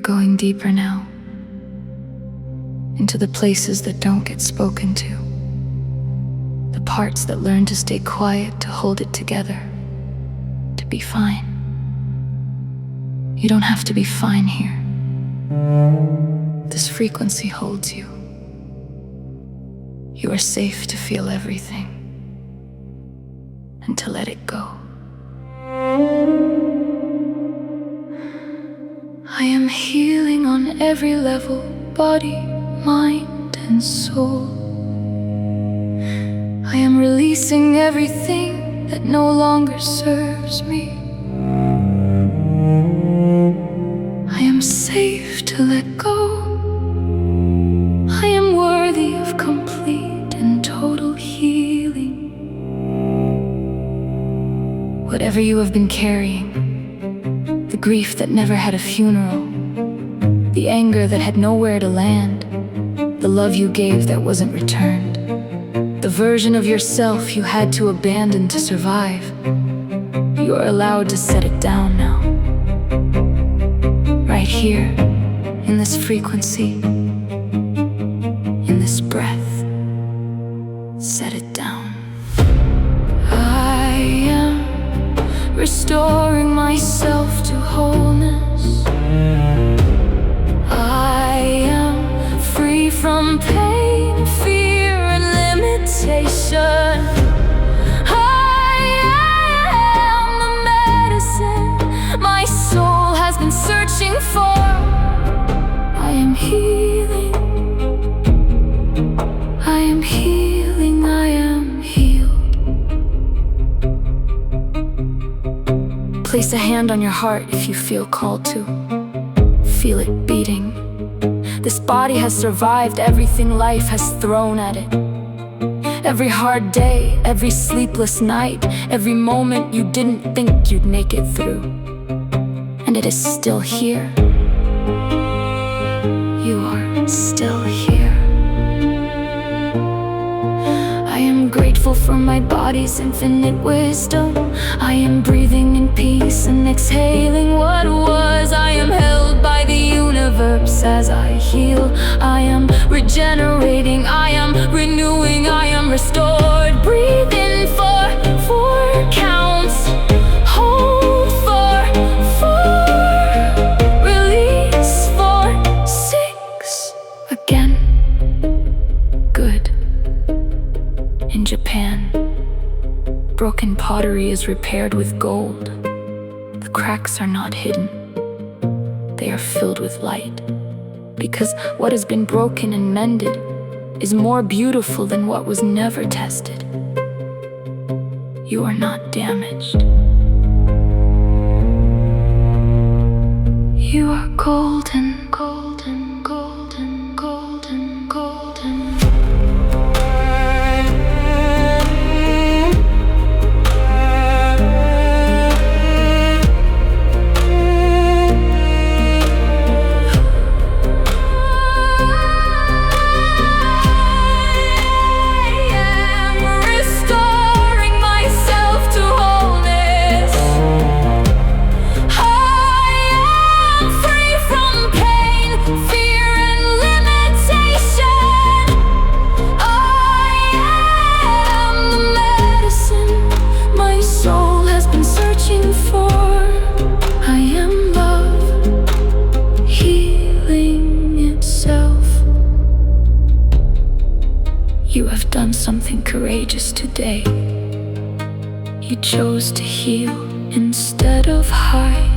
going deeper now, into the places that don't get spoken to, the parts that learn to stay quiet, to hold it together, to be fine. You don't have to be fine here. This frequency holds you. You are safe to feel everything and to let it go. I am healing on every level, body, mind, and soul. I am releasing everything that no longer serves me. I am safe to let go. I am worthy of complete and total healing. Whatever you have been carrying, the grief that never had a funeral, the anger that had nowhere to land, the love you gave that wasn't returned, the version of yourself you had to abandon to survive, you are allowed to set it down now. Right here, in this frequency, in this breath, set it down. I am restoring myself to wholeness. I am free from pain, fear, and limitation. I am the medicine my soul has been searching for. I am healing. I am healing. I am healed. Place a hand on your heart if you feel called to. Feel it beating. This body has survived everything life has thrown at it. Every hard day, every sleepless night, every moment you didn't think you'd make it through. And it is still here. You are still here. I am grateful for my body's infinite wisdom. I am breathing in peace and exhaling what was. I am held by the universe as I heal. I am regenerating, I am renewing, I am restored. Breathe in for 4 counts. Hold for 4. Release for 6. Again. Good. In Japan, broken pottery is repaired with gold. The cracks are not hidden. They are filled with light. Because what has been broken and mended is more beautiful than what was never tested. You are not damaged. You are golden, golden, golden, golden, golden. You have done something courageous today. You chose to heal instead of hide.